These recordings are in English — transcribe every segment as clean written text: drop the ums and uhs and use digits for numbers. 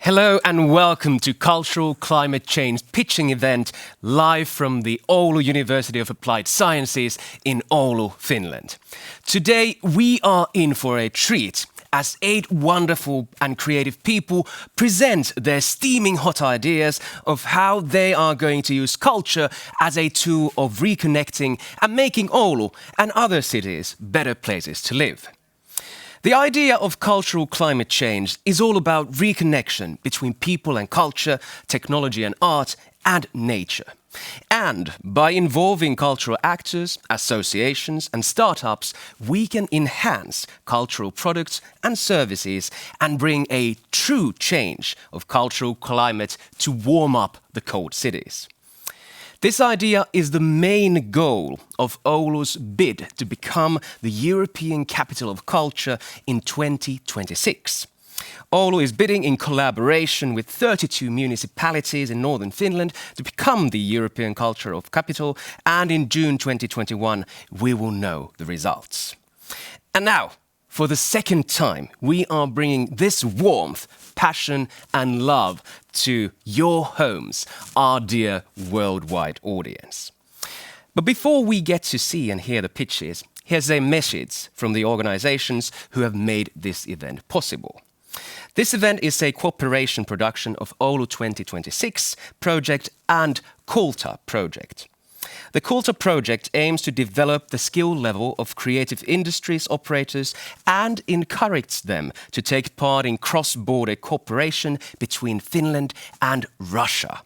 Hello and welcome to Cultural Climate Change Pitching Event live from the Oulu University of Applied Sciences in Oulu, Finland. Today we are in for a treat as 8 wonderful and creative people present their steaming hot ideas of how they are going to use culture as a tool of reconnecting and making Oulu and other cities better places to live. The idea of cultural climate change is all about reconnection between people and culture, technology and art, and nature. And by involving cultural actors, associations and startups, we can enhance cultural products and services and bring a true change of cultural climate to warm up the cold cities. This idea is the main goal of Oulu's bid to become the European Capital of Culture in 2026. Oulu is bidding in collaboration with 32 municipalities in northern Finland to become the European Culture of Capital, and in June 2021 we will know the results. And now, for the second time, we are bringing this warmth, passion and love to your homes, our dear worldwide audience. But before we get to see and hear the pitches, here's a message from the organizations who have made this event possible. This event is a cooperation production of Oulu 2026 project and CULTA project. The CULTA project aims to develop the skill level of creative industries operators and encourage them to take part in cross-border cooperation between Finland and Russia.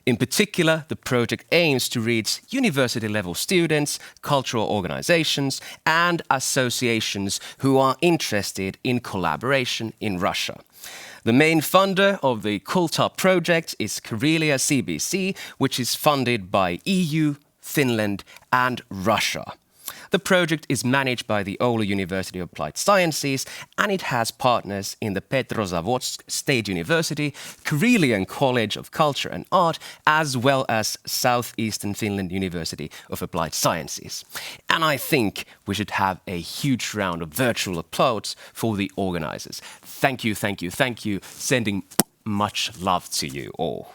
In particular, the project aims to reach university-level students, cultural organizations and associations who are interested in collaboration in Russia. The main funder of the CULTA project is Karelia CBC, which is funded by EU, Finland and Russia. The project is managed by the Oulu University of Applied Sciences and it has partners in the Petrozavodsk State University, Karelian College of Culture and Art, as well as Southeastern Finland University of Applied Sciences. And I think we should have a huge round of virtual applause for the organizers. Thank you, thank you, thank you. Sending much love to you all.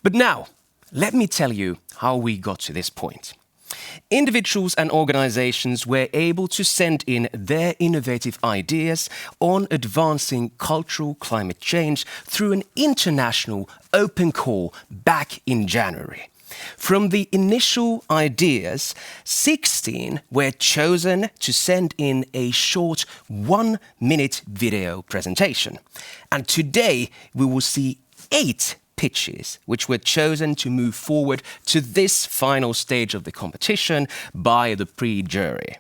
But now, let me tell you how we got to this point. Individuals and organizations were able to send in their innovative ideas on advancing cultural climate change through an international open call back in January. From the initial ideas, 16 were chosen to send in a short 1-minute video presentation. And today we will see 8 pitches, which were chosen to move forward to this final stage of the competition by the pre-jury.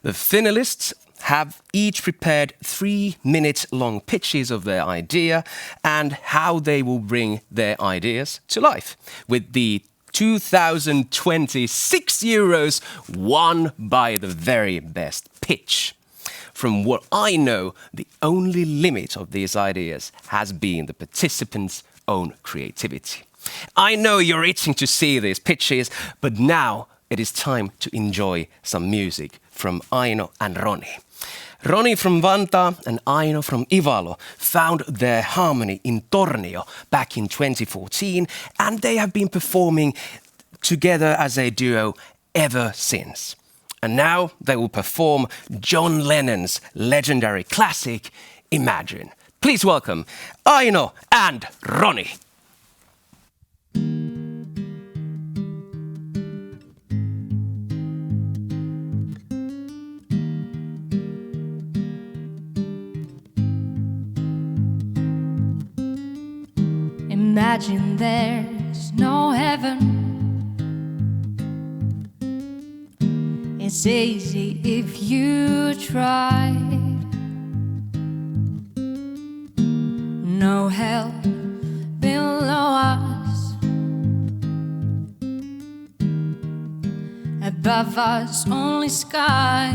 The finalists have each prepared 3-minute-long pitches of their idea and how they will bring their ideas to life, with the 2026 euros won by the very best pitch. From what I know, the only limit of these ideas has been the participants' own creativity. I know you're itching to see these pitches, but now it is time to enjoy some music from Aino and Roni. Roni from Vantaa and Aino from Ivalo found their harmony in Tornio back in 2014, and they have been performing together as a duo ever since. And now they will perform John Lennon's legendary classic, Imagine. Please welcome Aino and Roni. Imagine there's no heaven. It's easy if you try. No hell below us, above us only sky.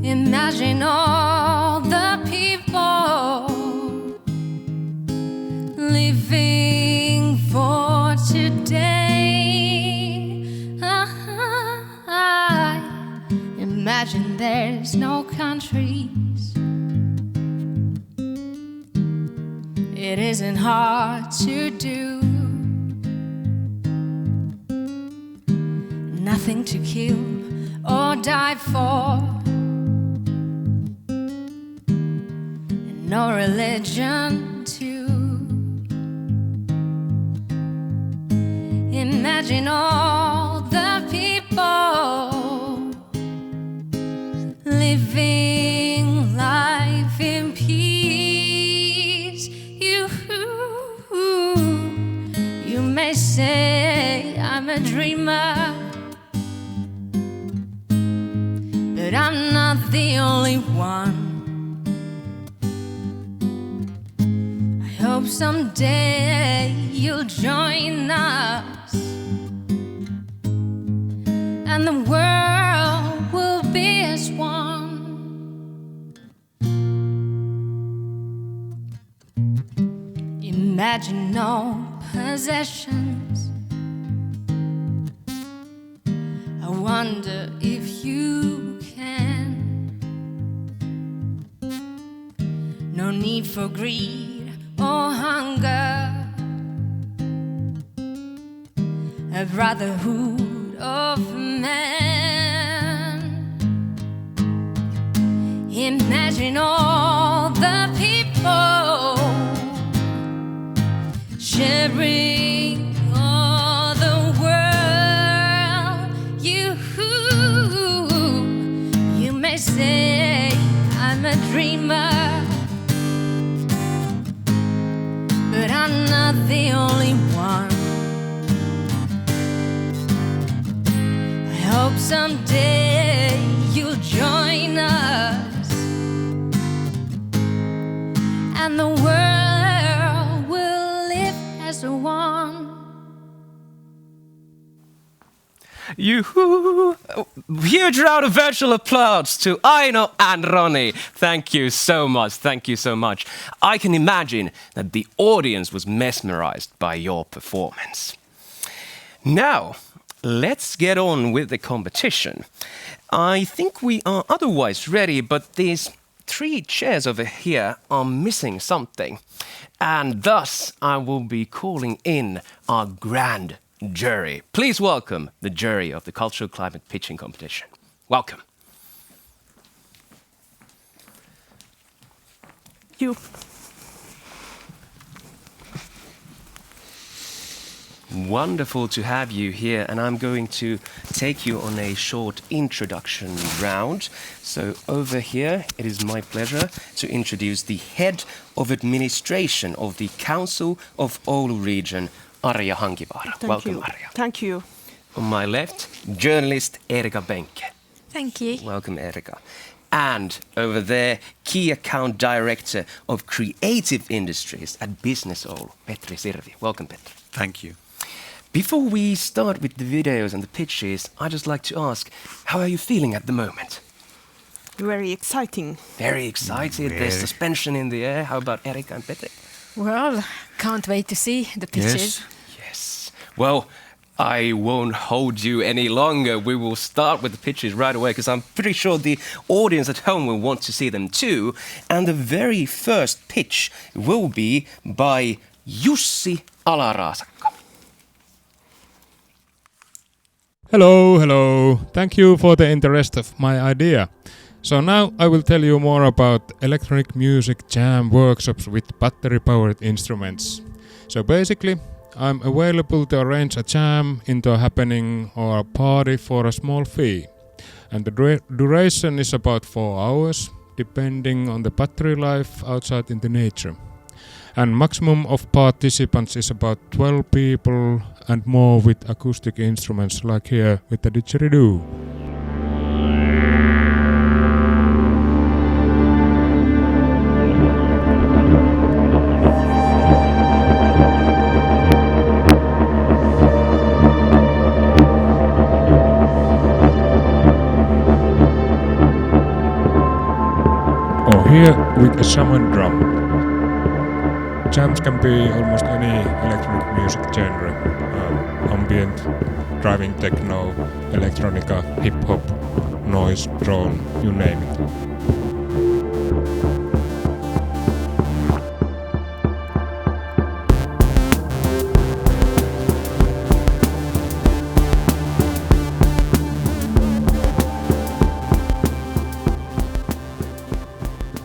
Imagine all the people living for today. Imagine there's no countries. it isn't hard to do. Nothing to kill or die for, and no religion too. Imagine all the people living life in peace. You may say I'm a dreamer, but I'm not the only one. I hope someday you'll join us, and the world will be as one. Imagine no possessions. I wonder if you can. No need for greed or hunger, a brotherhood of man. Imagine all the people sharing all the world. You may say I'm a dreamer, but I'm not the only one. I hope someday you'll join us, and the world will live as one. Yoo-hoo! Huge round of virtual applause to Aino and Ronnie. Thank you so much. Thank you so much. I can imagine that the audience was mesmerized by your performance. Now, let's get on with the competition. I think we are otherwise ready, but these 3 chairs over here are missing something. And thus, I will be calling in our grand jury. Please welcome the jury of the Cultural Climate Pitching Competition. Welcome. You. Wonderful to have you here, and I'm going to take you on a short introduction round. So over here, it is my pleasure to introduce the Head of Administration of the Council of Oulu Region, Arja Hankivaara. Welcome, Arja. Thank you. On my left, journalist Erika Benke. Thank you. Welcome, Erika. And over there, Key Account Director of Creative Industries at Business Oulu, Petri Sirviö. Welcome, Petri. Thank you. Before we start with the videos and the pitches, I'd just like to ask, how are you feeling at the moment? Very exciting. Very excited. There's suspension in the air. How about Erika and Petri? Well, can't wait to see the pitches. Yes. Well, I won't hold you any longer. We will start with the pitches right away because I'm pretty sure the audience at home will want to see them too. And the very first pitch will be by Jussi Alaraasakko. Hello. Thank you for the interest of my idea. So now I will tell you more about electronic music jam workshops with battery-powered instruments. So basically, I'm available to arrange a jam into a happening or a party for a small fee. And the duration is about 4 hours, depending on the battery life outside in the nature. And maximum of participants is about 12 people and more with acoustic instruments like here with the didgeridoo. Or here with a shaman drum. Jams can be almost any electronic music genre, ambient, driving techno, electronica, hip-hop, noise, drone, you name it.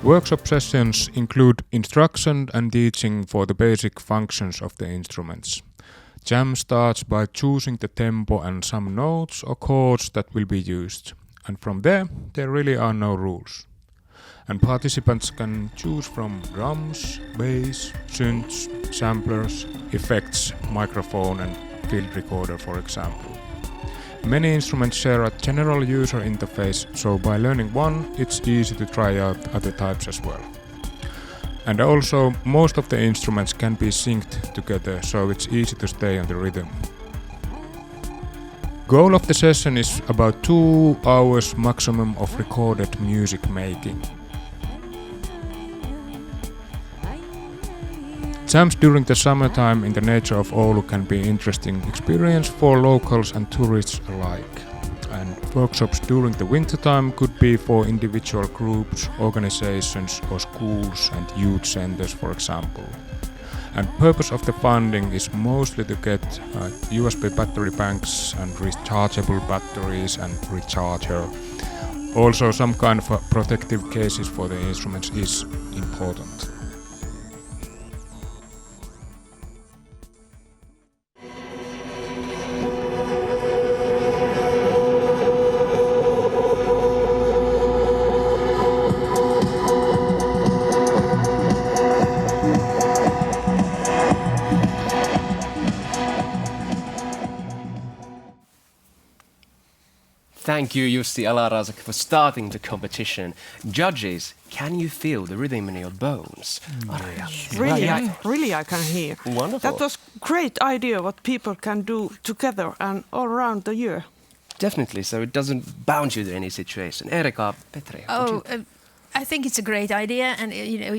Workshop sessions include instruction and teaching for the basic functions of the instruments. Jam starts by choosing the tempo and some notes or chords that will be used. And from there really are no rules. And participants can choose from drums, bass, synths, samplers, effects, microphone and field recorder, for example. Many instruments share a general user interface, so by learning one, it's easy to try out other types as well. And also, most of the instruments can be synced together, so it's easy to stay on the rhythm. Goal of the session is about 2 hours maximum of recorded music making. Jams during the summertime in the nature of Oulu can be interesting experience for locals and tourists alike. And workshops during the wintertime could be for individual groups, organizations or schools and youth centers, for example. And purpose of the funding is mostly to get USB battery banks and rechargeable batteries and recharger. Also some kind of protective cases for the instruments is important. Thank you, Jussi Alarasek, for starting the competition. Judges, can you feel the rhythm in your bones? Arja. Really, I can hear. Wonderful. That was great idea what people can do together and all around the year. Definitely, so it doesn't bound you to any situation. Erika, Petri. I think it's a great idea, and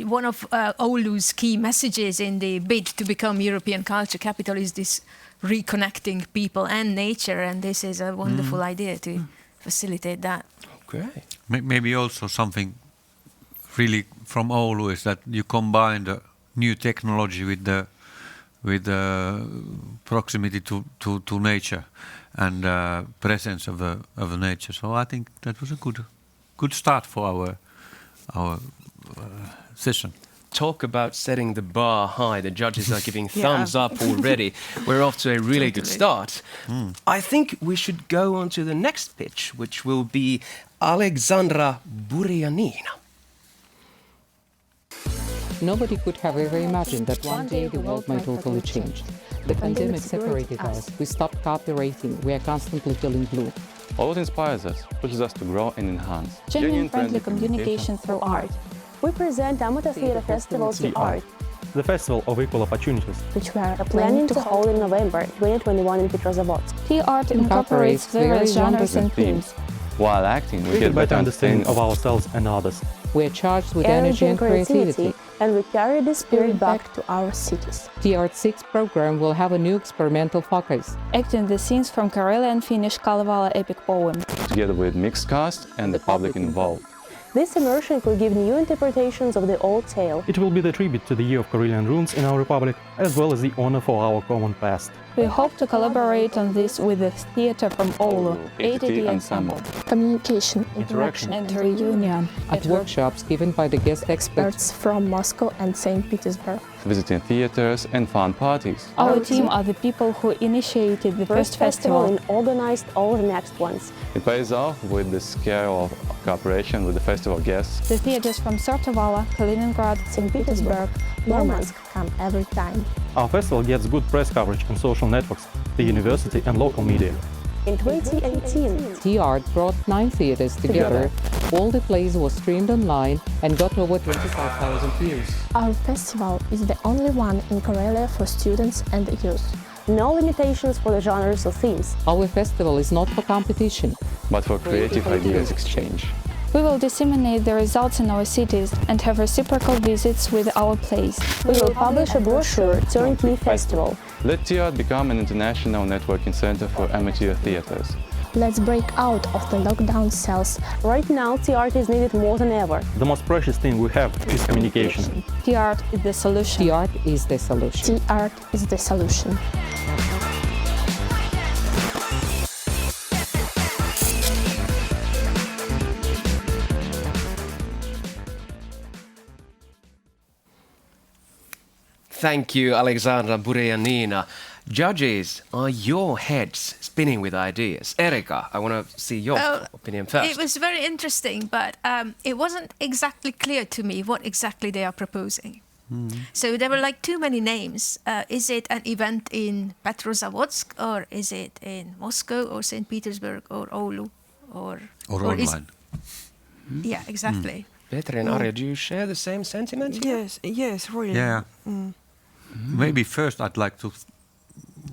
one of Oulu's key messages in the bid to become European culture capital is this reconnecting people and nature, and this is a wonderful idea to facilitate that. Great. Maybe also something really from Oulu is that you combine the new technology with the proximity to nature and presence of the nature. So I think that was a good start for our session. Talk about setting the bar high. The judges are giving thumbs up already. We're off to a really good start. I think we should go on to the next pitch, which will be Alexandra Burjanina. Nobody could have ever imagined that one day the world might totally change. The pandemic separated us. We stopped cooperating. We are constantly feeling blue. All what inspires us, pushes us to grow and enhance. Genuine friendly communication through art. We present Amateur Theatre Festival to Art, the Festival of Equal Opportunities, which we are planning to hold in November 2021 in Petrozavodsk. Art incorporates various genres and themes. While acting, we get better understanding of ourselves and others. We are charged with energy and creativity, and we carry this spirit back to our cities. The Art 6 program will have a new experimental focus. Acting the scenes from Karelian and Finnish Kalevala epic poem. Together with mixed cast and the public involved. This immersion could give new interpretations of the old tale. It will be the tribute to the year of Karelian runes in our republic, as well as the honor for our common past. We hope to collaborate on this with the theatre from Oulu, ATT Ensemble. Communication, interaction and reunion. At workshops given by the guest experts from Moscow and St. Petersburg. Visiting theaters and fun parties. Our team are the people who initiated the first festival and organized all the next ones. It pays off with the scale of cooperation with the festival guests. The theaters from Sortovala, Kaliningrad, St. Petersburg, Murmansk come every time. Our festival gets good press coverage on social networks, the university and local media. In 2018, T-Art brought 9 theaters together. All the plays were streamed online and got over 25,000 views. Our festival is the only one in Karelia for students and youth. No limitations for the genres or themes. Our festival is not for competition, but for creative ideas exchange. We will disseminate the results in our cities and have reciprocal visits with our plays. We will publish a brochure, Turnkey Festival. Let T-Art become an international networking center for amateur theaters. Let's break out of the lockdown cells. Right now, T-Art is needed more than ever. The most precious thing we have is communication. T-Art is the solution. T-Art is the solution. T-Art is the solution. Thank you, Alexandra, Burjanina. Judges, are your heads spinning with ideas? Erika, I want to see your opinion first. It was very interesting, but it wasn't exactly clear to me what exactly they are proposing. So there were like too many names. Is it an event in Petrozavodsk, or is it in Moscow, or St. Petersburg, or Oulu, or online? Yeah, exactly. Petri and Arja, do you share the same sentiment? Yes, really. Yeah. Maybe first I'd like to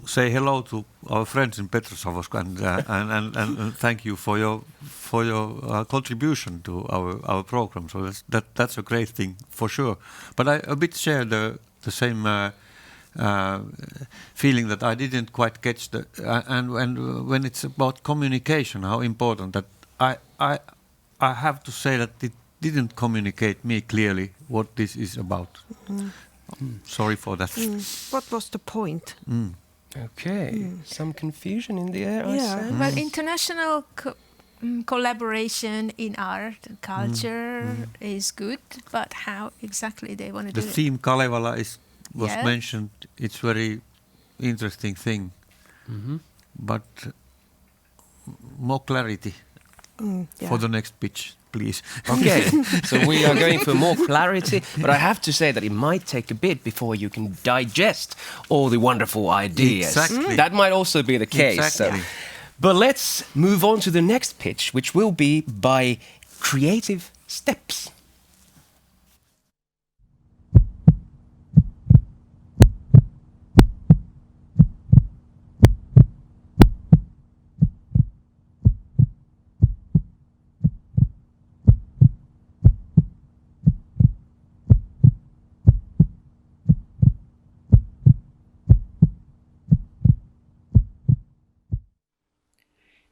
say hello to our friends in Petrozavodsk and thank you for your contribution to our program. So that's a great thing for sure. But I a bit share the same feeling that I didn't quite catch and when it's about communication, how important that I have to say that it didn't communicate me clearly what this is about. Sorry for that. What was the point? Okay, some confusion in the air, I sense. Well, international collaboration in art and culture is good, but how exactly they want to do it? The theme Kalevala was mentioned. It's very interesting thing, but more clarity for the next pitch, please. Okay, so we are going for more clarity, but I have to say that it might take a bit before you can digest all the wonderful ideas. Exactly. That might also be the case. Exactly. But let's move on to the next pitch, which will be by creative steps.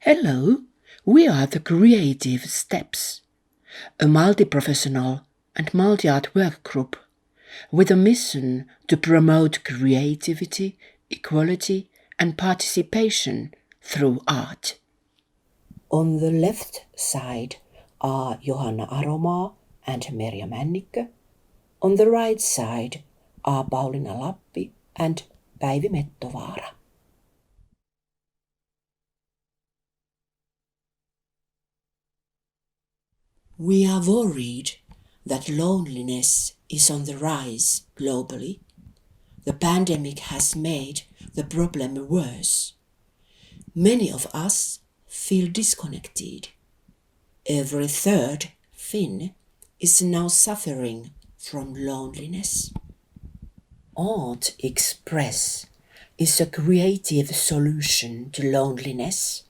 Hello, we are the Creative Steps, a multi-professional and multi-art work group with a mission to promote creativity, equality and participation through art. On the left side are Johanna Aromaa and Merja Männikkö. On the right side are Pauliina Lappi and Päivi Mettovaara. We are worried that loneliness is on the rise globally. The pandemic has made the problem worse. Many of us feel disconnected. Every third Finn is now suffering from loneliness. Art Express is a creative solution to loneliness,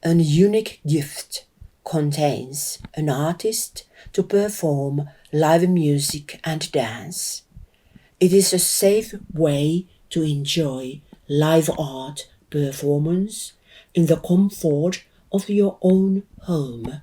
a unique gift contains an artist to perform live music and dance. It is a safe way to enjoy live art performance in the comfort of your own home.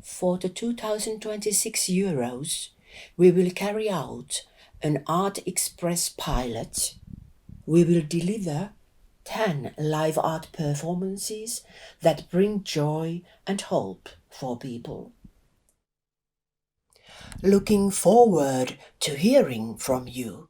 For the 2026 Euros, we will carry out an Art Express pilot. We will deliver 10 live art performances that bring joy and hope for people. Looking forward to hearing from you.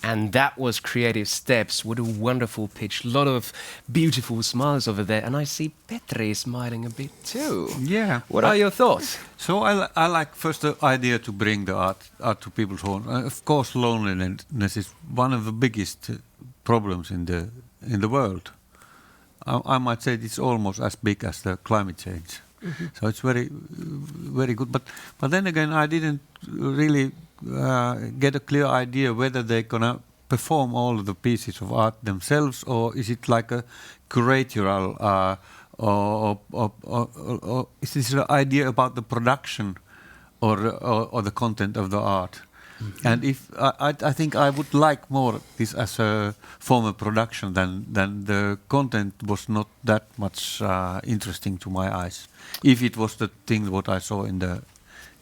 And that was Creative Steps. What a wonderful pitch. A lot of beautiful smiles over there. And I see Petri smiling a bit too. Yeah. What are your thoughts? So I like first the idea to bring the art to people's home. Of course, loneliness is one of the biggest problems in the world. I might say it's almost as big as the climate change. So it's very, very good. But then again, I didn't really get a clear idea whether they're gonna perform all of the pieces of art themselves, or is it like a curatorial, or is this an idea about the production or the content of the art? And if I think I would like more this as a form of production than the content was not that much interesting to my eyes. If it was the thing what I saw in the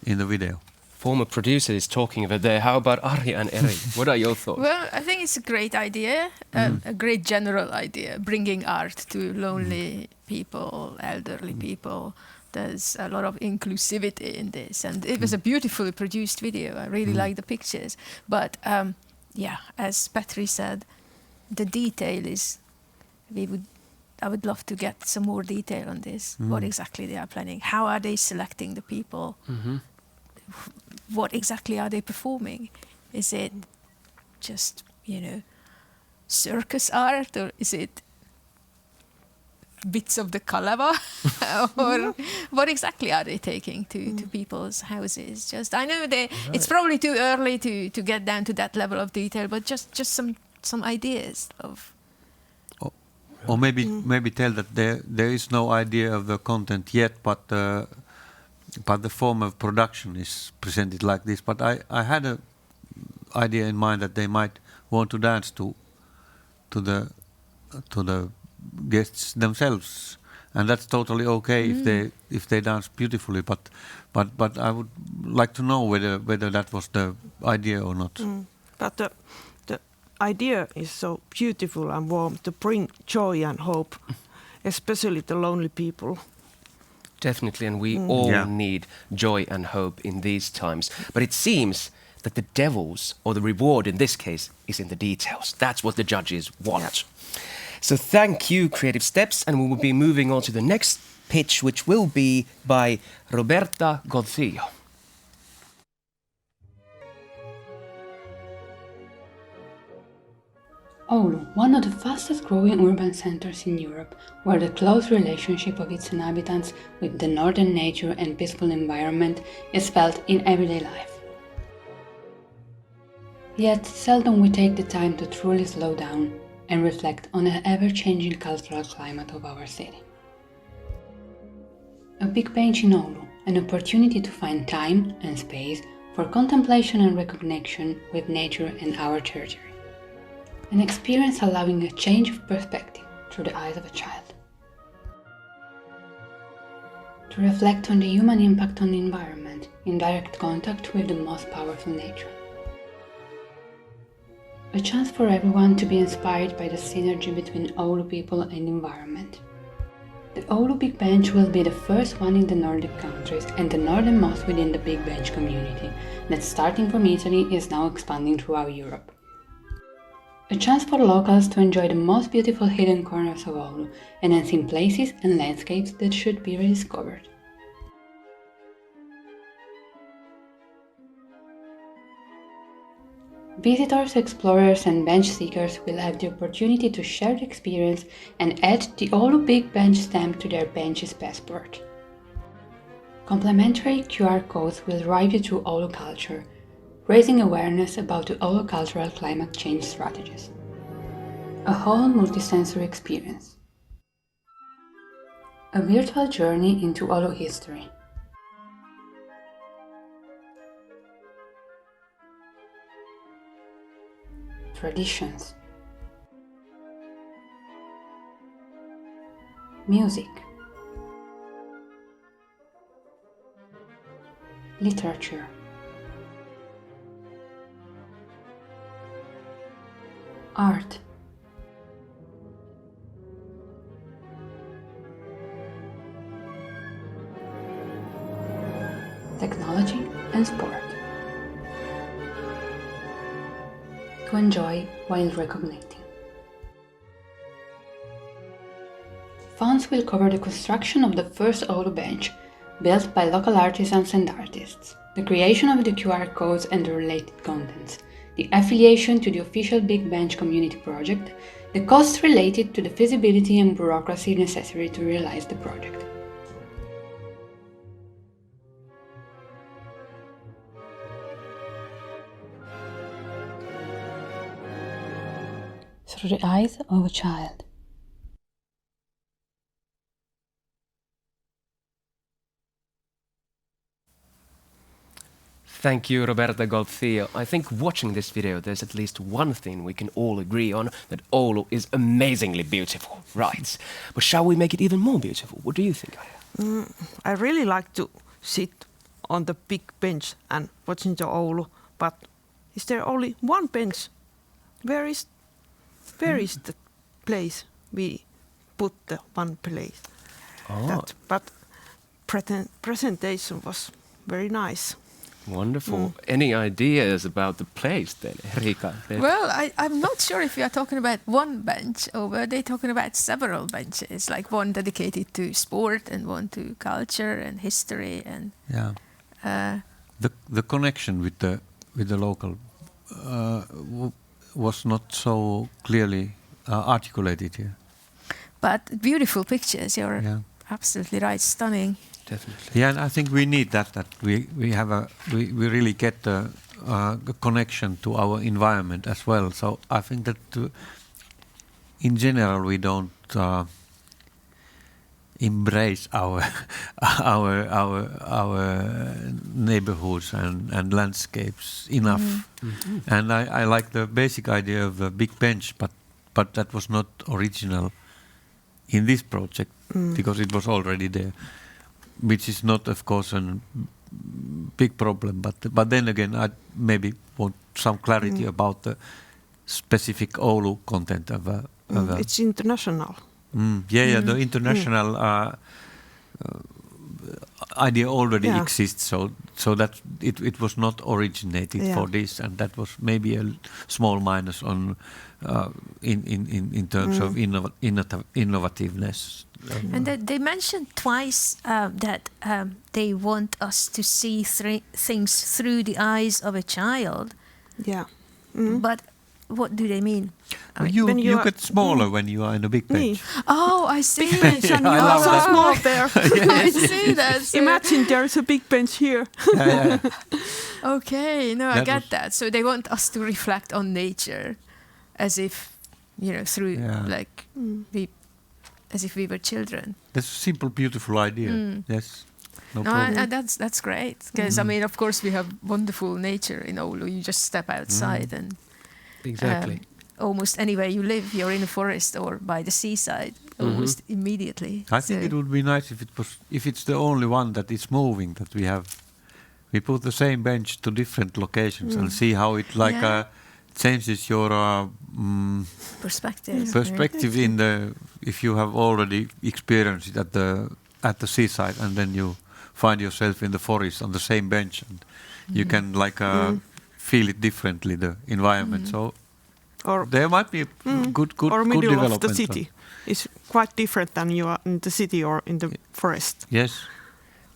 video. Former producer is talking over there. How about Arja and Erika? What are your thoughts? Well, I think it's a great idea, a great general idea, bringing art to lonely people, elderly people. There's a lot of inclusivity in this, and it was a beautifully produced video. I really like the pictures, but as Petri said, the detail is. I would love to get some more detail on this. What exactly they are planning? How are they selecting the people? What exactly are they performing? Is it just circus art, or is it bits of the Kalava? Or what exactly are they taking to people's houses? I know it's probably too early to get down to that level of detail, but just some ideas of. Or maybe tell that there is no idea of the content yet, but the form of production is presented like this. But I had an idea in mind that they might want to dance to the guests themselves, and that's totally okay if they dance beautifully. But I would like to know whether that was the idea or not. But the idea is so beautiful and warm to bring joy and hope, especially the lonely people. Definitely, and we all need joy and hope in these times. But it seems that the devils, or the reward in this case, is in the details. That's what the judges want. Yeah. So thank you, Creative Steps, and we will be moving on to the next pitch, which will be by Roberta Godfillo. Oulu, one of the fastest growing urban centers in Europe, where the close relationship of its inhabitants with the northern nature and peaceful environment is felt in everyday life. Yet seldom we take the time to truly slow down and reflect on the ever-changing cultural climate of our city. A big bench in Oulu, an opportunity to find time and space for contemplation and reconnection with nature and our territory. An experience allowing a change of perspective through the eyes of a child. To reflect on the human impact on the environment in direct contact with the most powerful nature. A chance for everyone to be inspired by the synergy between Oulu people and environment. The Oulu Big Bench will be the first one in the Nordic countries and the northernmost within the Big Bench community that, starting from Italy, is now expanding throughout Europe. A chance for locals to enjoy the most beautiful hidden corners of Oulu and unseen places and landscapes that should be rediscovered. Visitors, explorers and bench seekers will have the opportunity to share the experience and add the Oulu Big Bench stamp to their bench's passport. Complimentary QR codes will drive you through Oulu culture, raising awareness about the Oulu cultural climate change strategies. A whole multisensory experience. A virtual journey into Oulu history. Traditions. Music. Literature. Art. Technology and sport. To enjoy while reconnecting. Funds will cover the construction of the first Oulu bench, built by local artisans and artists, the creation of the QR codes and the related contents, the affiliation to the official Big Bench community project, the costs related to the feasibility and bureaucracy necessary to realize the project. Through the eyes of a child. Thank you, Roberta Golfio. I think watching this video, there's at least one thing we can all agree on, that Oulu is amazingly beautiful, right? But shall we make it even more beautiful? What do you think, Arja? I really like to sit on the big bench and watching the Oulu, but is there only one bench? Where is the place we put the one place? But presentation was very nice. Wonderful. Any ideas about the place then, Erika? Well, I'm not sure if you are talking about one bench or were they talking about several benches, like one dedicated to sport and one to culture and history and the connection with the local was not so clearly articulated here. But beautiful pictures. You're absolutely right. Stunning. Definitely. Yeah, and I think we need that we really get a connection to our environment as well. So I think that in general we don't embrace our neighborhoods and landscapes enough. Mm-hmm. And I like the basic idea of a big bench, but that was not original in this project because it was already there. Which is not, of course, a big problem, but then again, I maybe want some clarity about the specific Oulu content of it's international. The international idea already exists, so that it was not originated for this, and that was maybe a small minus on in terms of innovativeness. And they mentioned twice that they want us to see things through the eyes of a child. Yeah. But what do they mean? You get smaller when you are in a big bench. Oh, I see. Big bench and you are so small there. I see that. Imagine there's a big bench here. Okay, no, I get that. So they want us to reflect on nature as if, through as if we were children. That's a simple, beautiful idea. Yes. No problem. That's great. Because, of course, we have wonderful nature in Oulu. You just step outside and... Exactly. Almost anywhere you live, you're in a forest or by the seaside, almost immediately. I think it would be nice if it's the only one that is moving, that we put the same bench to different locations and see how it changes your perspective in if you have already experienced it at the seaside and then you find yourself in the forest on the same bench and you can feel it differently, the environment. So or there might be good or middle development of the city. It's quite different than you are in the city or in the forest. Yes.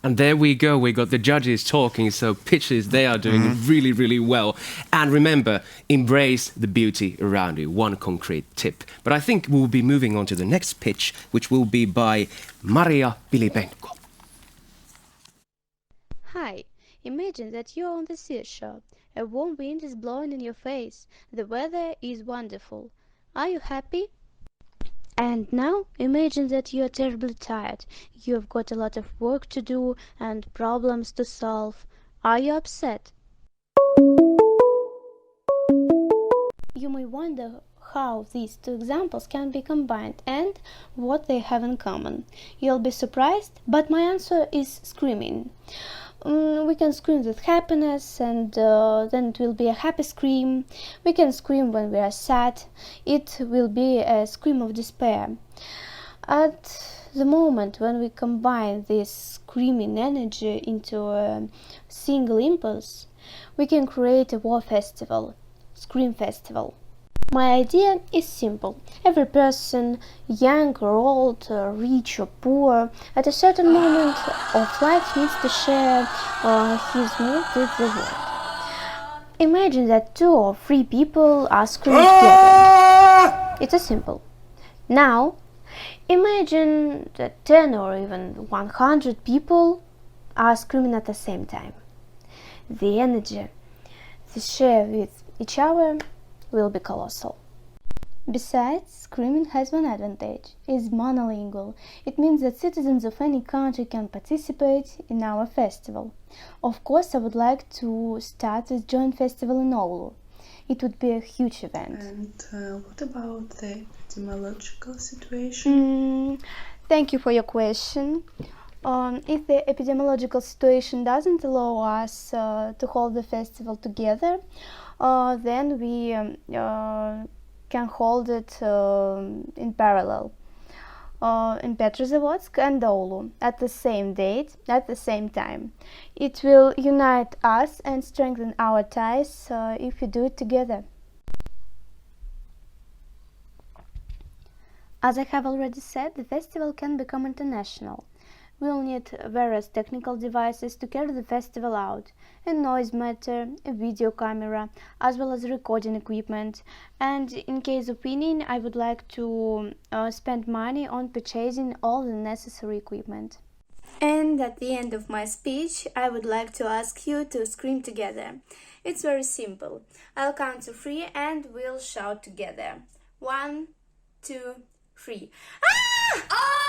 And there we go, we got the judges talking, so pitches, they are doing really, really well. And remember, embrace the beauty around you, one concrete tip. But I think we'll be moving on to the next pitch, which will be by Maria Pilipenko. Hi, imagine that you're on the seashore. A warm wind is blowing in your face. The weather is wonderful. Are you happy? And now imagine that you are terribly tired. You have got a lot of work to do and problems to solve. Are you upset? You may wonder how these two examples can be combined and what they have in common. You'll be surprised, but my answer is screaming. We can scream with happiness and then it will be a happy scream. We can scream when we are sad. It will be a scream of despair. At the moment when we combine this screaming energy into a single impulse, we can create a war festival, Scream Festival. My idea is simple. Every person, young or old, rich or poor, at a certain moment of life needs to share his mood with the world. Imagine that 2 or 3 people are screaming together. It's a simple. Now, imagine that 10 or even 100 people are screaming at the same time. The energy they share with each other will be colossal. Besides, screaming has one advantage. It's monolingual. It means that citizens of any country can participate in our festival. Of course, I would like to start with joint festival in Oulu. It would be a huge event. And what about the epidemiological situation? Thank you for your question. If the epidemiological situation doesn't allow us to hold the festival together, then we can hold it in parallel in Petrozavodsk and Oulu at the same date, at the same time. It will unite us and strengthen our ties if we do it together. As I have already said, the festival can become international. We'll need various technical devices to carry the festival out, a noise meter, a video camera, as well as recording equipment. And in case of winning, I would like to spend money on purchasing all the necessary equipment. And at the end of my speech, I would like to ask you to scream together. It's very simple. I'll count to 3 and we'll shout together. 1, 2, 3. Ah! Ah!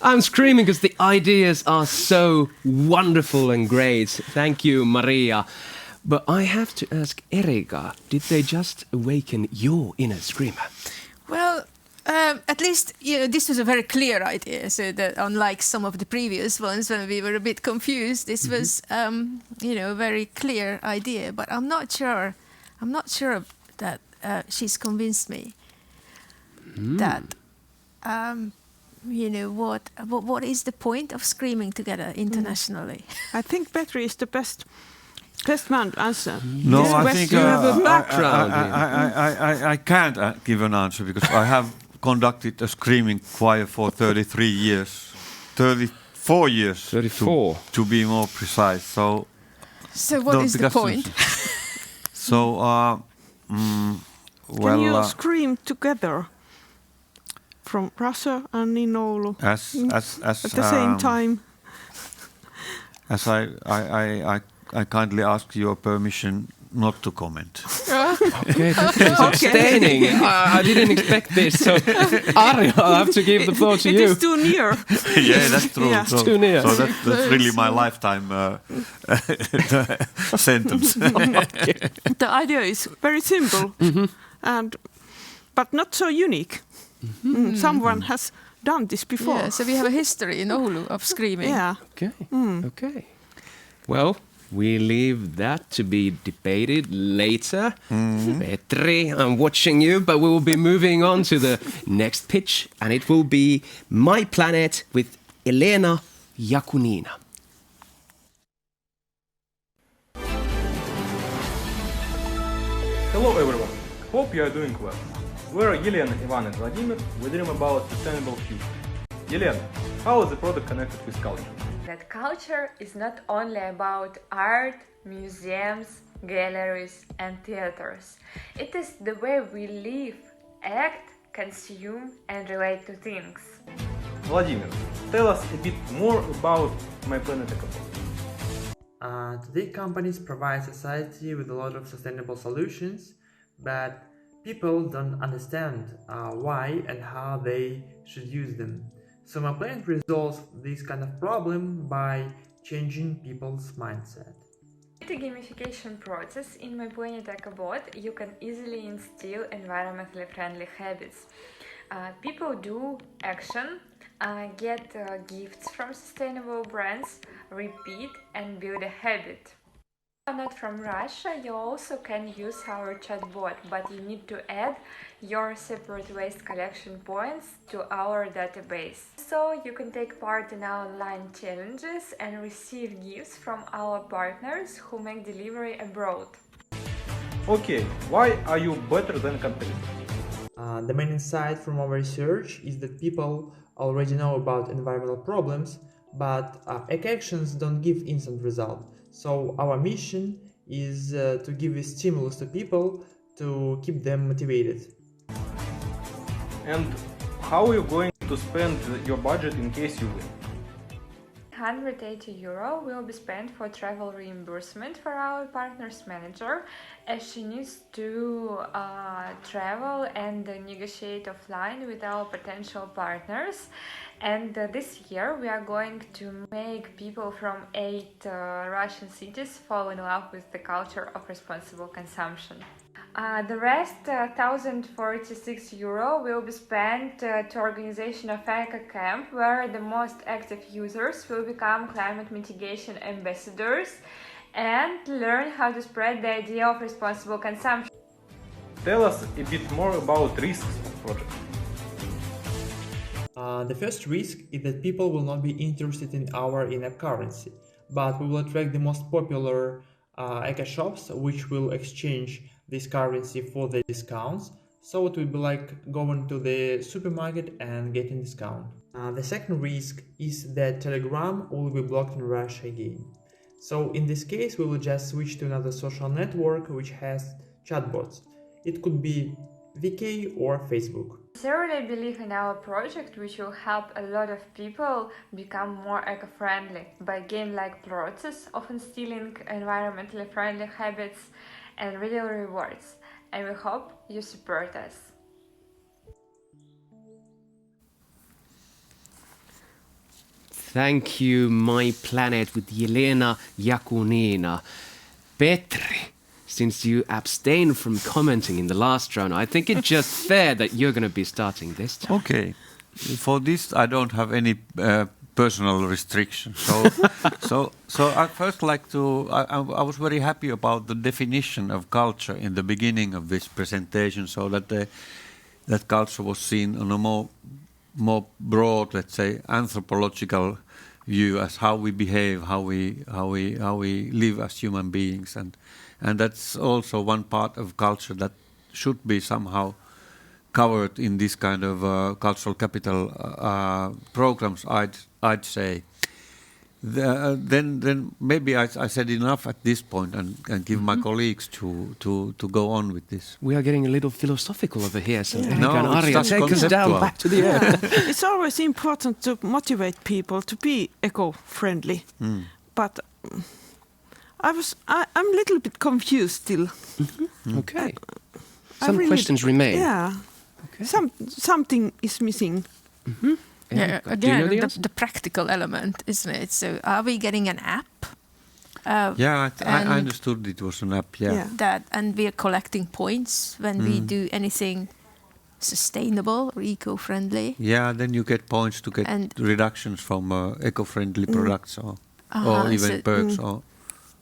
I'm screaming because the ideas are so wonderful and great. Thank you, Maria. But I have to ask Erika, did they just awaken your inner screamer? Well, at least this was a very clear idea. So that unlike some of the previous ones when we were a bit confused, this was a very clear idea. But I'm not sure that she's convinced me that. What is the point of screaming together internationally? I think Petri is the best man to answer. No, this I question. think you have a background. I can't give an answer because I have conducted a screaming choir for 33 years, 34 years. 34. To be more precise. So what is the point? Can you scream together? From Russia and in Oulu at the same time. As I kindly ask your permission not to comment. Okay, Petri's abstaining. I didn't expect this. So, Arja, I'll have to give the floor to you. It is too near. Yeah, that's true. Yeah. So, too near. So that's really my lifetime sentence. The idea is very simple, but not so unique. Someone has done this before. Yeah, so we have a history in Oulu of screaming. Yeah. Okay. Okay. Well, we leave that to be debated later. Petri, I'm watching you, but we will be moving on to the next pitch, and it will be My Planet with Elena Yakunina. Hello everyone, hope you are doing well. We're Yelena, Ivan and Vladimir. We dream about sustainable future. Yelena, how is the product connected with culture? That culture is not only about art, museums, galleries and theaters. It is the way we live, act, consume and relate to things. Vladimir, tell us a bit more about My Planet Ecobot. Today companies provide society with a lot of sustainable solutions, but people don't understand why and how they should use them. So My Planet resolves this kind of problem by changing people's mindset. With the gamification process in My Planet Ecobot, you can easily instill environmentally friendly habits. People do action, get gifts from sustainable brands, repeat and build a habit. If you are not from Russia, you also can use our chatbot, but you need to add your separate waste collection points to our database. So you can take part in our online challenges and receive gifts from our partners who make delivery abroad. Okay, why are you better than competitors? The main insight from our research is that people already know about environmental problems, but actions don't give instant result. So our mission is to give a stimulus to people to keep them motivated. And how are you going to spend your budget in case you win? €180 will be spent for travel reimbursement for our partner's manager, as she needs to travel and negotiate offline with our potential partners. And this year we are going to make people from 8 Russian cities fall in love with the culture of responsible consumption. The rest, €1,046, will be spent to organization of Eco Camp, where the most active users will become climate mitigation ambassadors and learn how to spread the idea of responsible consumption. Tell us a bit more about risks of the project. The first risk is that people will not be interested in our in-app currency, but we will attract the most popular eco shops, which will exchange this currency for the discounts, so it will be like going to the supermarket and getting discount. The second risk is that Telegram will be blocked in Russia again. So in this case we will just switch to another social network which has chatbots. It could be VK or Facebook. I sincerely believe in our project, which will help a lot of people become more eco-friendly by game-like process of instilling environmentally friendly habits and real rewards, and we hope you support us. Thank you, My Planet, with Jelena Yakunina. Petri, since you abstained from commenting in the last round, I think it's just fair that you're going to be starting this time. Okay. For this, I don't have any personal restrictions. So I first like to. I was very happy about the definition of culture in the beginning of this presentation, so that that culture was seen on a more broad, let's say, anthropological view as how we behave, how we live as human beings, and that's also one part of culture that should be somehow covered in this kind of cultural capital programs, I'd say. Then maybe I said enough at this point and give my colleagues to go on with this. We are getting a little philosophical over here, so Erika No, and Arja, it's take us down back to the earth. It's always important to motivate people to be eco-friendly, but I'm a little bit confused still. Okay. Some questions remain. Yeah. Okay. Something is missing. Yeah, again, the practical element, isn't it? So, are we getting an app? Yeah, I understood it was an app. Yeah. That, and we are collecting points when we do anything sustainable or eco-friendly. Yeah, then you get points to get reductions from eco-friendly products or even perks or.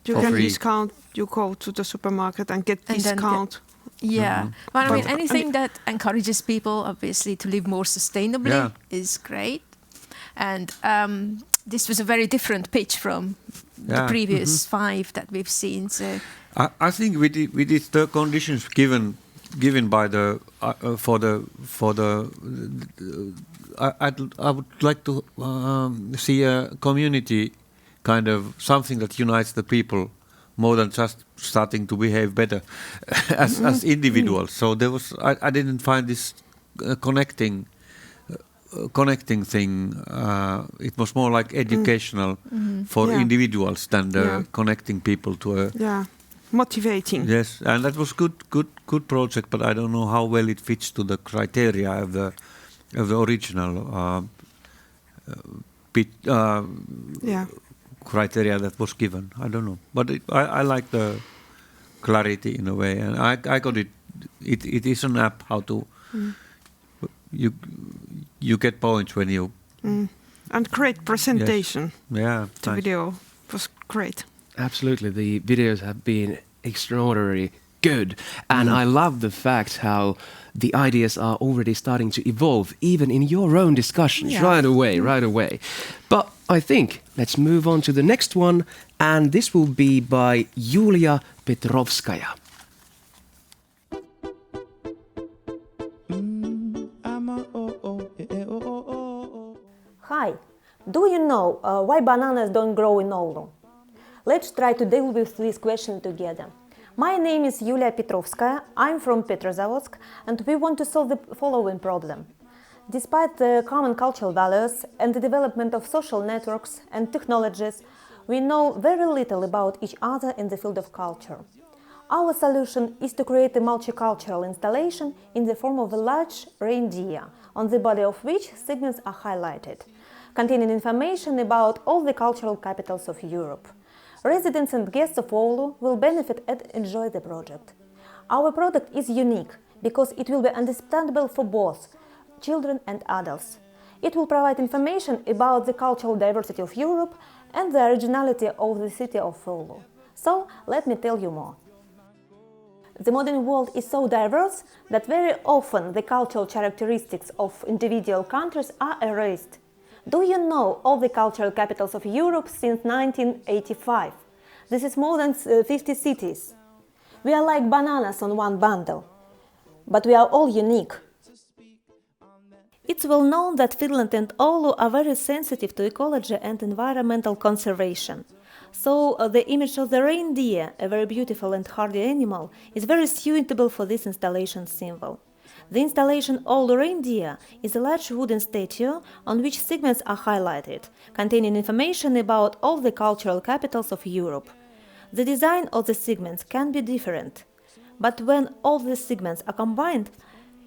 You can discount. You go to the supermarket and get discount. Yeah, well, I mean, anything that encourages people, obviously, to live more sustainably is great. And this was a very different pitch from the previous 5 that we've seen. So I think with the conditions given by the I would like to see a community kind of something that unites the people more than just starting to behave better as individuals. So there was I didn't find this connecting thing. It was more like educational for individuals than connecting people to a motivating. Yes, and that was good project, but I don't know how well it fits to the criteria of the original criteria that was given. I don't know, but I like the clarity in a way, and I got it. It is an app how to you get points when you and great presentation. Yes. Yeah, the video was great. Absolutely, the videos have been extraordinarily good, and I love the fact how the ideas are already starting to evolve, even in your own discussions, right away. But I think let's move on to the next one, and this will be by Julia Petrovskaya. Do you know why bananas don't grow in Oulu? Let's try to deal with this question together. My name is Yulia Petrovskaya, I'm from Petrozavodsk, and we want to solve the following problem. Despite the common cultural values and the development of social networks and technologies, we know very little about each other in the field of culture. Our solution is to create a multicultural installation in the form of a large reindeer, on the body of which segments are highlighted, containing information about all the cultural capitals of Europe. Residents and guests of Oulu will benefit and enjoy the project. Our product is unique because it will be understandable for both children and adults. It will provide information about the cultural diversity of Europe and the originality of the city of Oulu. So, let me tell you more. The modern world is so diverse that very often the cultural characteristics of individual countries are erased. Do you know all the cultural capitals of Europe since 1985? This is more than 50 cities. We are like bananas on one bundle, but we are all unique. It's well known that Finland and Oulu are very sensitive to ecology and environmental conservation. So the image of the reindeer, a very beautiful and hardy animal, is very suitable for this installation symbol. The installation Oulu Reindeer is a large wooden statue on which segments are highlighted, containing information about all the cultural capitals of Europe. The design of the segments can be different, but when all the segments are combined,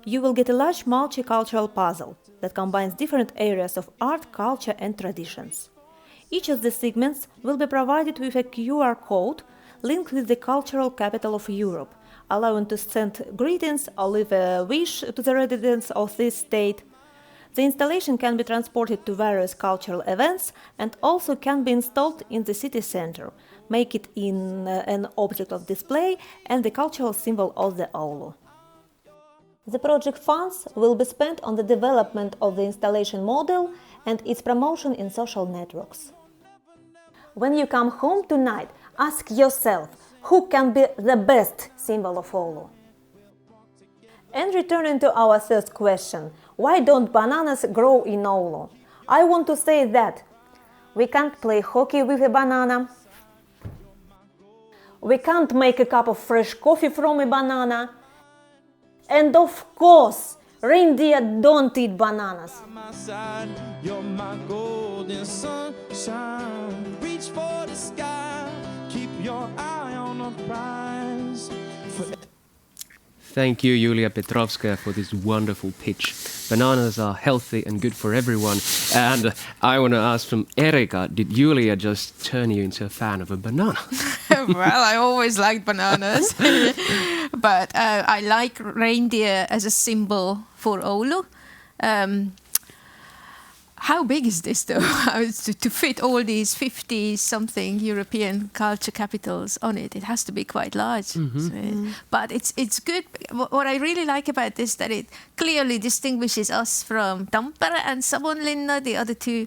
you will get a large multicultural puzzle that combines different areas of art, culture and traditions. Each of the segments will be provided with a QR code linked with the cultural capital of Europe, allowing to send greetings or leave a wish to the residents of this state. The installation can be transported to various cultural events and also can be installed in the city center, make it in an object of display and the cultural symbol of the Oulu. The project funds will be spent on the development of the installation model and its promotion in social networks. When you come home tonight, ask yourself, who can be the best symbol of Oulu? And returning to our first question, why don't bananas grow in Oulu? I want to say that we can't play hockey with a banana, we can't make a cup of fresh coffee from a banana, and of course, reindeer don't eat bananas. You're my golden sunshine. Reach for the sky. Keep your eye on the prize. Thank you, Yulia Petrovskaya, for this wonderful pitch. Bananas are healthy and good for everyone. And I want to ask from Erika, did Yulia just turn you into a fan of a banana? Well, I always liked bananas. But I like reindeer as a symbol for Oulu. How big is this, though, to fit all these 50-something European culture capitals on it? It has to be quite large. But it's good. What I really like about this, that it clearly distinguishes us from Tampere and Savonlinna, the other two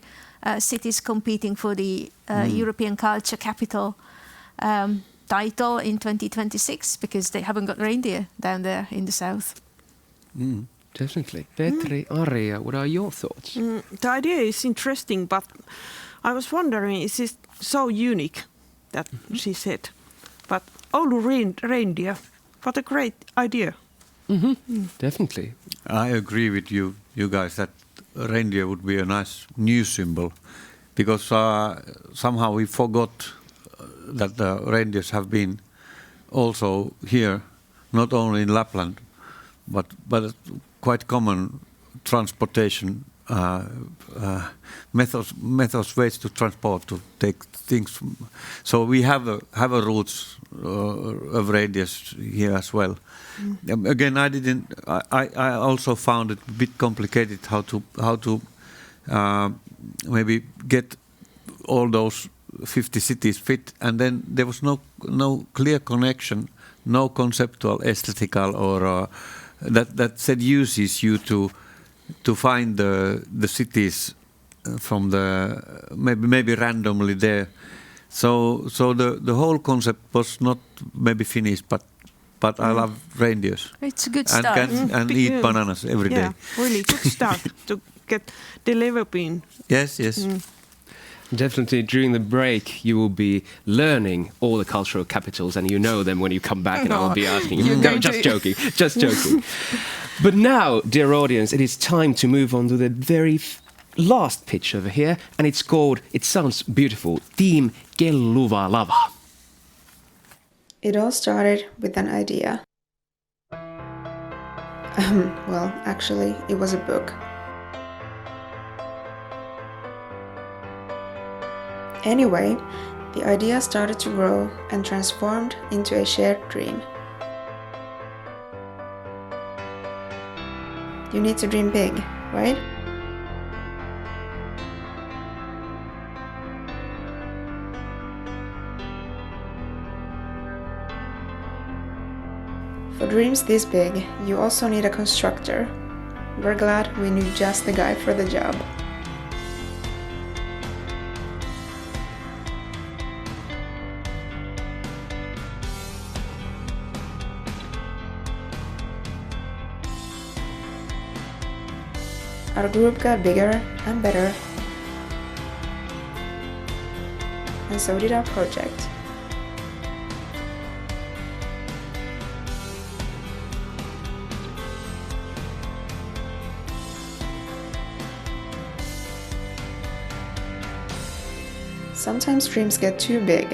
cities competing for the European culture capital title in 2026, because they haven't got reindeer down there in the south. Definitely. Petri, Arja, what are your thoughts? The idea is interesting, but I was wondering, is it so unique that she said? But Oulu reindeer, what a great idea. Definitely. I agree with you guys that reindeer would be a nice new symbol, because somehow we forgot that the reindeers have been also here, not only in Lapland, but quite common transportation methods, ways to transport, to take things. So we have a roots of reindeers here as well. Again, I also found it a bit complicated how to maybe get all those 50 cities fit, and then there was no clear connection, no conceptual, aesthetical, or that seduces you to find the cities from the maybe randomly there. So the whole concept was not maybe finished, but I love reindeers. It's a good start. And eat bananas every day. Really good start to get developing. Yes. Definitely during the break you will be learning all the cultural capitals and you know them when you come back and I will be asking you. No, just joking, just joking. But now, dear audience, it is time to move on to the very last pitch over here, and it's called, it sounds beautiful, Team Kelluva Lava. It all started with an idea. Well, actually, it was a book. Anyway, the idea started to grow and transformed into a shared dream. You need to dream big, right? For dreams this big, you also need a constructor. We're glad we knew just the guy for the job. Our group got bigger and better, and so did our project. Sometimes dreams get too big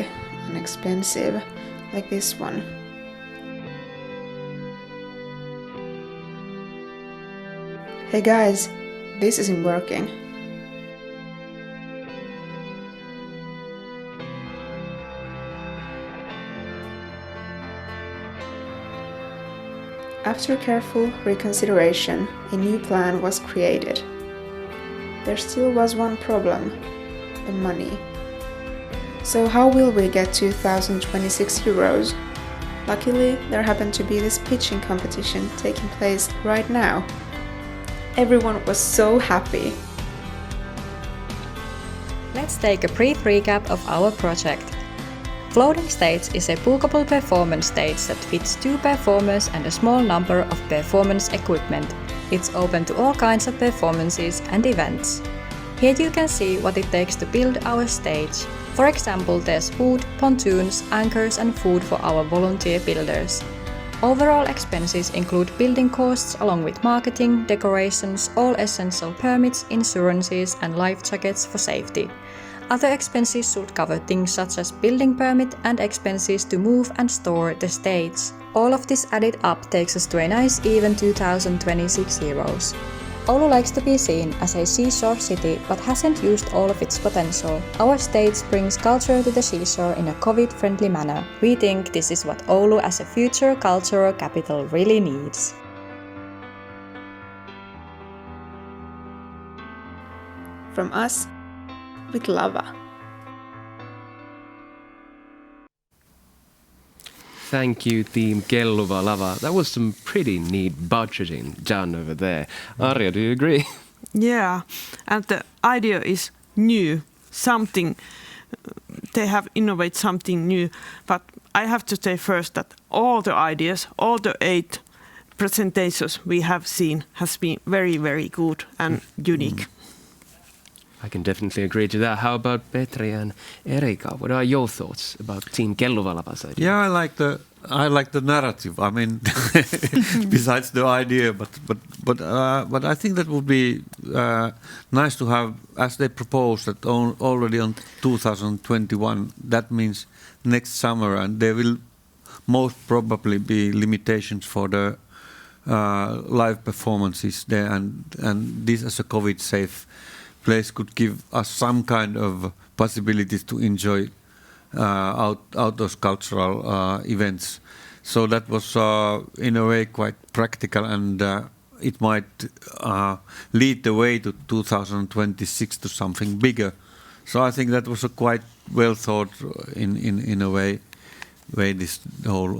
and expensive, like this one. Hey guys, this isn't working. After careful reconsideration, a new plan was created. There still was one problem: the money. So how will we get 2026 euros? Luckily, there happened to be this pitching competition taking place right now. Everyone was so happy. Let's take a brief recap of our project. Floating stage is a bookable performance stage that fits 2 performers and a small number of performance equipment. It's open to all kinds of performances and events. Here you can see what it takes to build our stage. For example, there's wood, pontoons, anchors and food for our volunteer builders. Overall expenses include building costs along with marketing, decorations, all essential permits, insurances and life jackets for safety. Other expenses should cover things such as building permit and expenses to move and store the stage. All of this added up takes us to a nice even 2026 euros. Oulu likes to be seen as a seashore city but hasn't used all of its potential. Our stage brings culture to the seashore in a COVID-friendly manner. We think this is what Oulu as a future cultural capital really needs. From us, with lava. Thank you, Team Kelluva Lava. That was some pretty neat budgeting done over there. Arja, do you agree? Yeah, and the idea is new, something, they have innovated something new, but I have to say first that all the ideas, all the 8 presentations we have seen has been very, very good and unique. I can definitely agree to that. How about Petri and Erika? What are your thoughts about Team Kelluva Lava's idea? Yeah, I like the narrative. I mean, besides the idea, but I think that would be nice to have, as they proposed, that already on 2021. That means next summer, and there will most probably be limitations for the live performances there, and this as a COVID-safe place could give us some kind of possibilities to enjoy outdoors cultural events. So that was in a way quite practical, and it might lead the way to 2026 to something bigger. So I think that was a quite well thought in a way this whole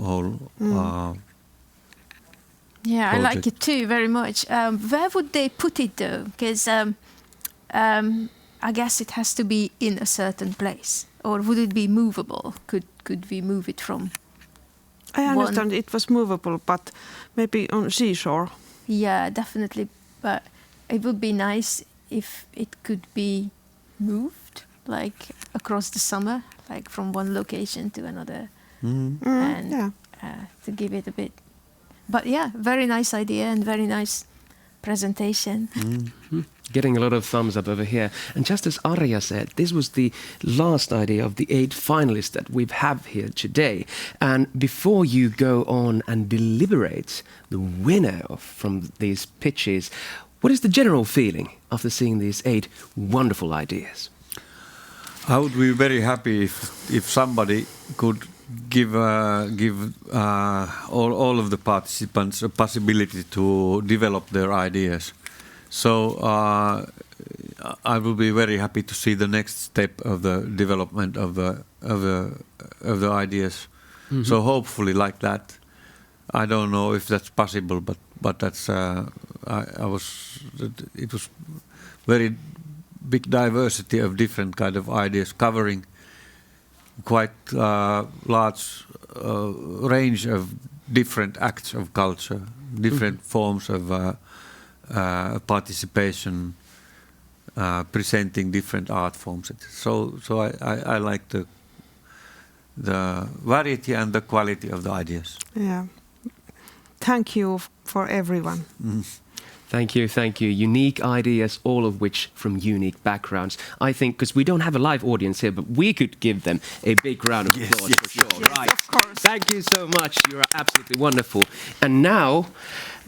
yeah, project. I like it too very much. Where would they put it though? Because I guess it has to be in a certain place, or would it be movable? Could we move it from? I understand it was movable, but maybe on seashore. Yeah, definitely. But it would be nice if it could be moved. like across the summer, like from one location to another, and to give it a bit. But yeah, very nice idea and very nice presentation. Getting a lot of thumbs up over here. And just as Arja said, this was the last idea of the 8 finalists that we have here today. And before you go on and deliberate the winner from these pitches, what is the general feeling after seeing these 8 wonderful ideas? I would be very happy if somebody could give all of the participants a possibility to develop their ideas. So I will be very happy to see the next step of the development of the ideas. Mm-hmm. So hopefully like that. I don't know if that's possible, but that's it was very big diversity of different kind of ideas covering quite large range of different acts of culture, different forms of participation, presenting different art forms. So I like the variety and the quality of the ideas. Yeah. Thank you for everyone. Thank you. Unique ideas, all of which from unique backgrounds. I think, because we don't have a live audience here, but we could give them a big round of applause for sure. Yes, right. of course. Thank you so much. You are absolutely wonderful. And now,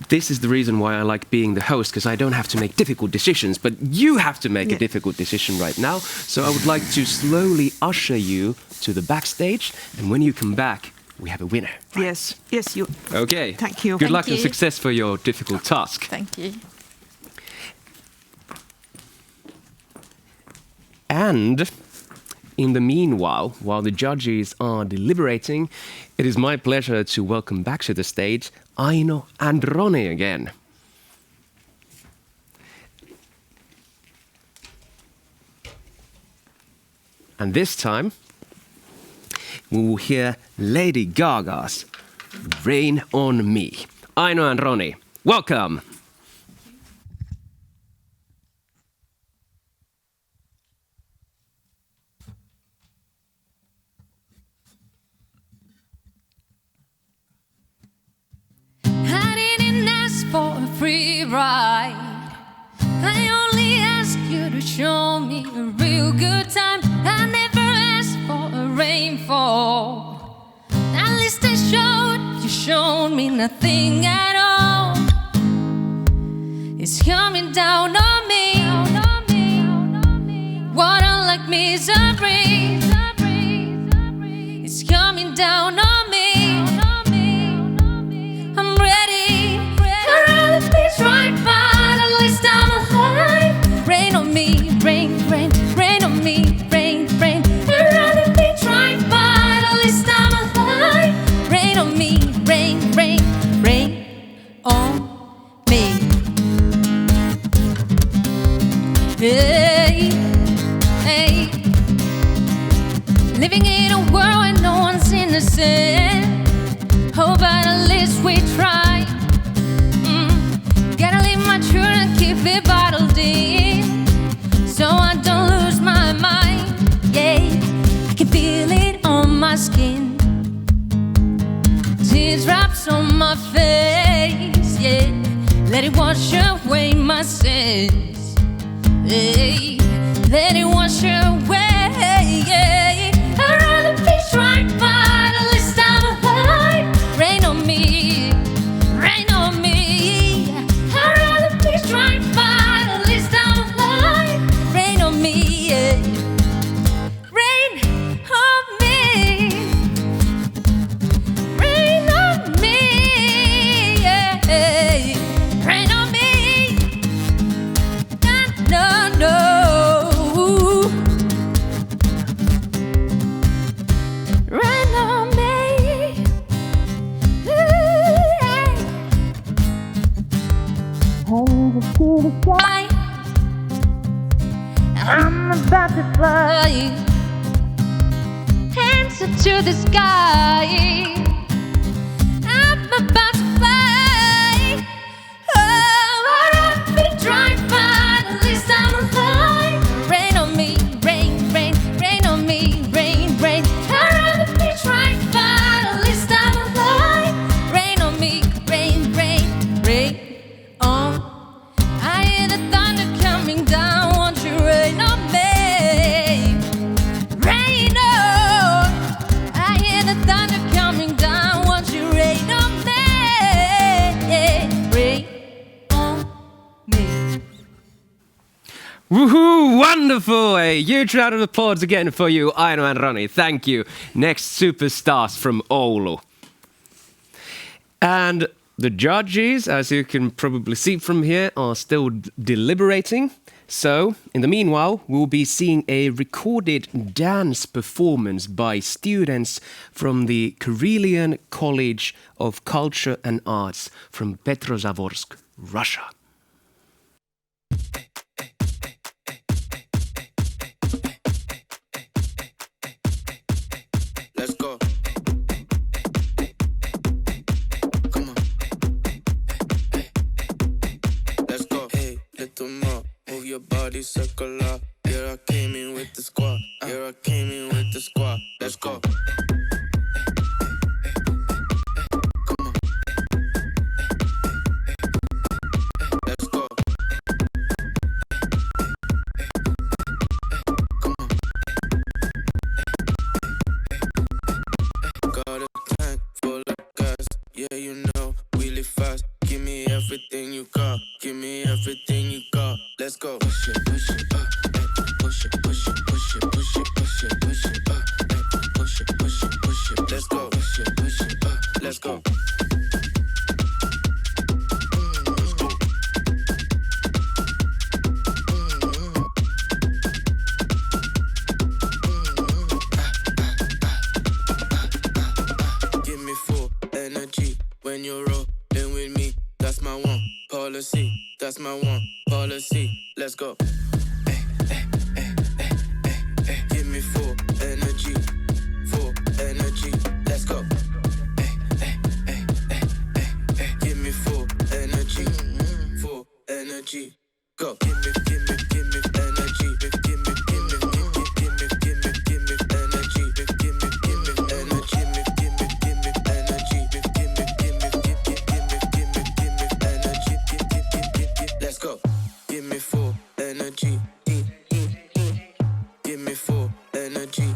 this is the reason why I like being the host, because I don't have to make difficult decisions, but you have to make a difficult decision right now. So I would like to slowly usher you to the backstage, and when you come back, we have a winner. Yes, you. Okay. Thank you. Good luck and success for your difficult task. Thank you. And in the meanwhile, while the judges are deliberating, it is my pleasure to welcome back to the stage Aino and Roni again. And this time, we will hear Lady Gaga's Rain on Me. Aino and Roni, welcome. I didn't ask for a free ride. I only asked you to show me a real good time. I never asked for a rainfall. At least I showed you showed me nothing at all. It's coming down on me. Water like misery. It's coming down on me. I'm ready. I'd rather be right, but at least I'm alive. Rain on me, rain, rain, rain on me, rain, rain. I'd rather be right, but at least I'm alive. Rain on me, rain, rain, rain on me. Hey, hey. Living in a world where no one's innocent. Oh, but at least we try. Gotta leave my truth and keep it bottled in, so I don't lose my mind. Yeah, I can feel it on my skin. Teardrops on my face. Yeah, let it wash away my sins. Hey, let it wash away. Yeah, I'd rather be right, but at least I'm alive. Rain on me, rain on me. I'd rather be right, but at least I'm alive. Rain on me, yeah. Rain on me, rain on me, yeah. Rain on me, no, no. Rain on me. Hands up to the sky. I'm about to fly. Hands up to the sky. I'm about to fly. Oh, I'll be dry, but at least I'm alive. Rain on me, rain, rain, Woohoo! Wonderful! A huge round of applause again for you, Aino and Roni. Thank you. Next superstars from Oulu. And the judges, as you can probably see from here, are still deliberating. So, in the meanwhile, we'll be seeing a recorded dance performance by students from the Karelian College of Culture and Arts from Petrozavodsk, Russia. Let's go. Come on. Let's go. Hey, little more. Move your body circular. Here I came in with the squad. Here I came in with the squad. Let's go. Come on. Let's go. Come on. Got a tank full of gas. Yeah, you know, really fast. Give me everything you got. Give me everything you got. Let's go. Push it, push it, push it, push it, push it, push it, push it, push it, push it, push it, push it. Let's go. Push it, push it, let's go. Give me full energy when you're rolling with me. That's my one policy. That's my one policy. Let's go. Give me full energy. Full energy. Let's go. Give me full energy. Full energy. Go. Give me energy. Give me energy. Give me energy. Give me energy. Let's go. Give me full energy. Give me full energy.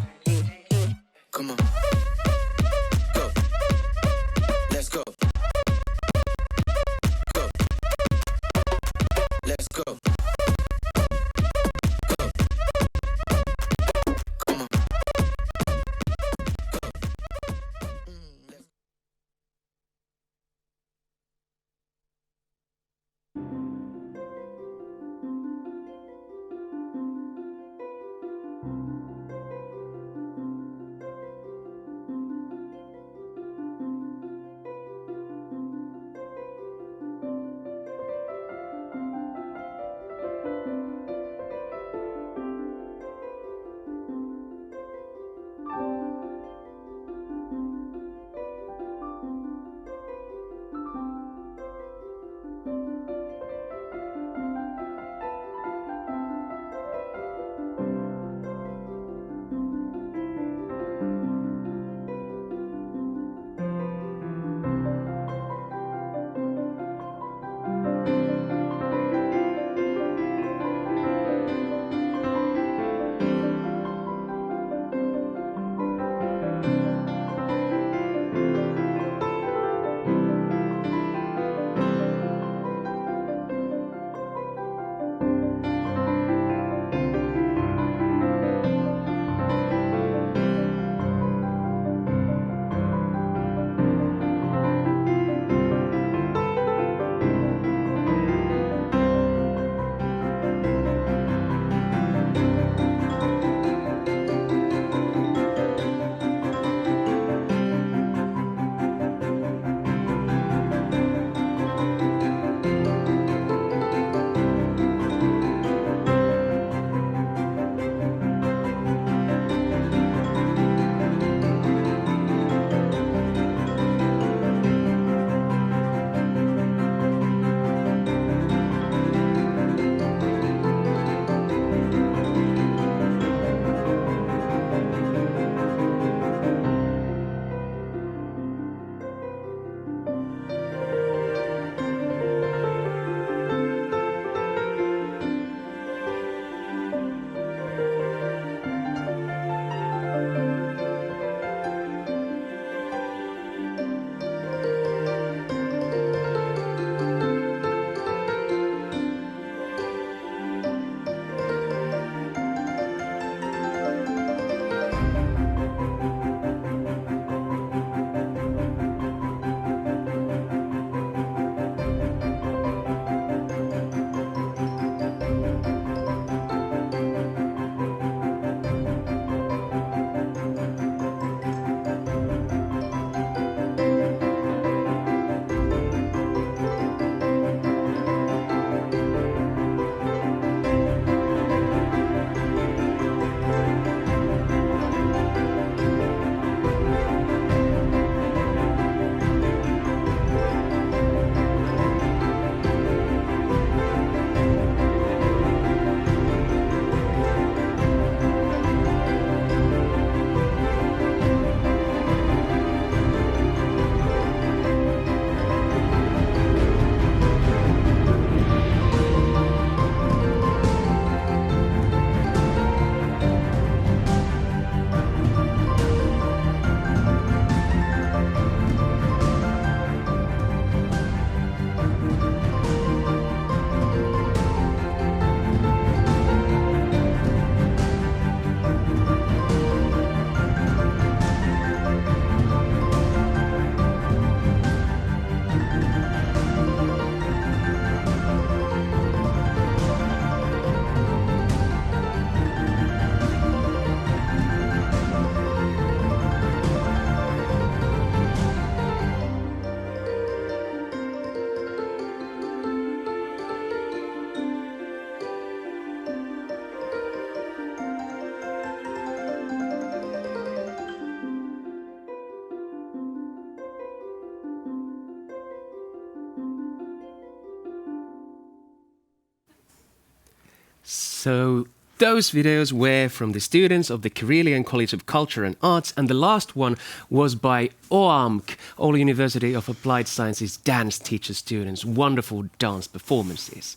So those videos were from the students of the Karelian College of Culture and Arts, and the last one was by OAMK, Oulu University of Applied Sciences dance teacher students. Wonderful dance performances.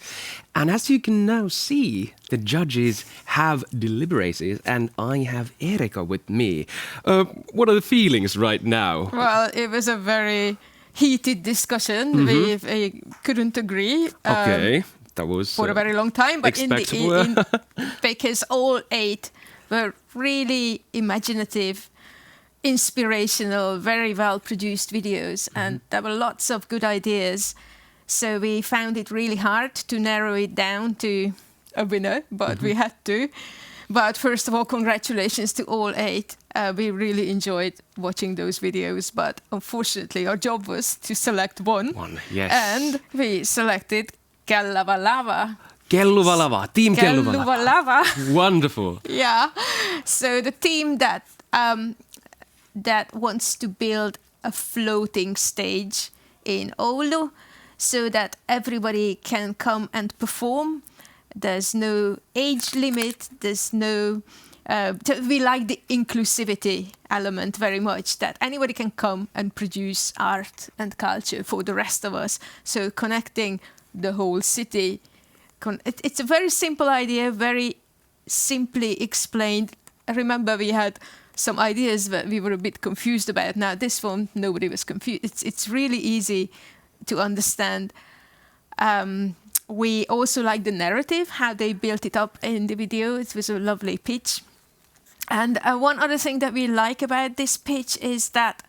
And as you can now see, the judges have deliberated, and I have Erika with me. What are the feelings right now? Well, it was a very heated discussion. We couldn't agree. Okay. That was for a very long time, but because all 8 were really imaginative, inspirational, very well produced videos, and there were lots of good ideas. So we found it really hard to narrow it down to a winner, but we had to. But first of all, congratulations to all 8. We really enjoyed watching those videos, but unfortunately our job was to select one. Yes. And we selected Kelluva Lava. Kelluva Lava, Team Kelluva Lava. Wonderful. Yeah. So the team that wants to build a floating stage in Oulu so that everybody can come and perform. There's no age limit. There's no... we like the inclusivity element very much, that anybody can come and produce art and culture for the rest of us. So connecting the whole city. It's a very simple idea, very simply explained. I remember we had some ideas that we were a bit confused about. Now this one, nobody was confused. It's really easy to understand. We also like the narrative, how they built it up in the video. It was a lovely pitch. And one other thing that we like about this pitch is that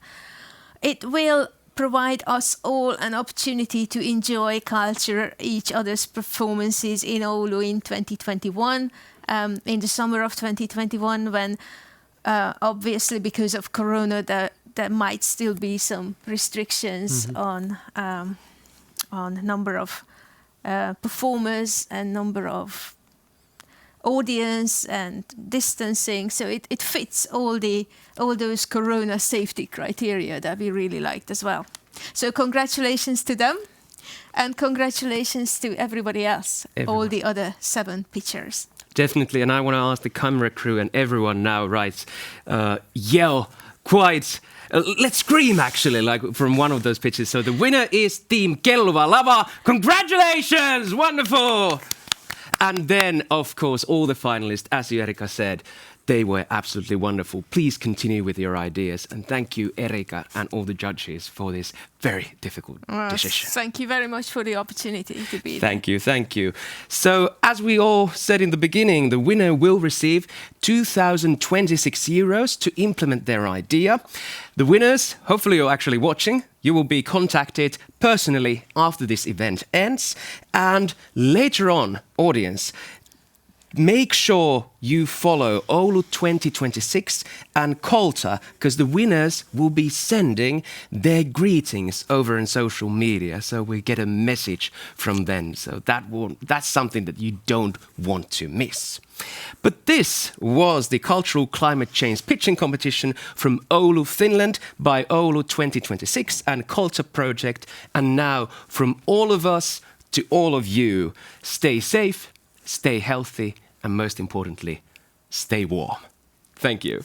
it will provide us all an opportunity to enjoy culture, each other's performances in Oulu in 2021, in the summer of 2021, when obviously because of Corona there might still be some restrictions on number of performers and number of audience and distancing, so it fits all those Corona safety criteria that we really liked as well. So congratulations to them, and congratulations to everybody else, all the other 7 pitchers. Definitely, and I want to ask the camera crew and everyone now, right, yell quite... let's scream, actually, like from one of those pitches. So the winner is Team Kelluva Lava. Congratulations! Wonderful! And then, of course, all the finalists, as Erika said, they were absolutely wonderful. Please continue with your ideas. And thank you, Erika, and all the judges for this very difficult decision. Thank you very much for the opportunity to be there. Thank you. So, as we all said in the beginning, the winner will receive 2,026 euros to implement their idea. The winners, hopefully you're actually watching, you will be contacted personally after this event ends. And later on, audience, make sure you follow Oulu 2026 and CULTA, because the winners will be sending their greetings over on social media, so we get a message from them. So that's something that you don't want to miss. But this was the Cultural Climate Change Pitching Competition from Oulu, Finland by Oulu 2026 and CULTA project. And now, from all of us to all of you, stay safe, stay healthy, and most importantly, stay warm. Thank you.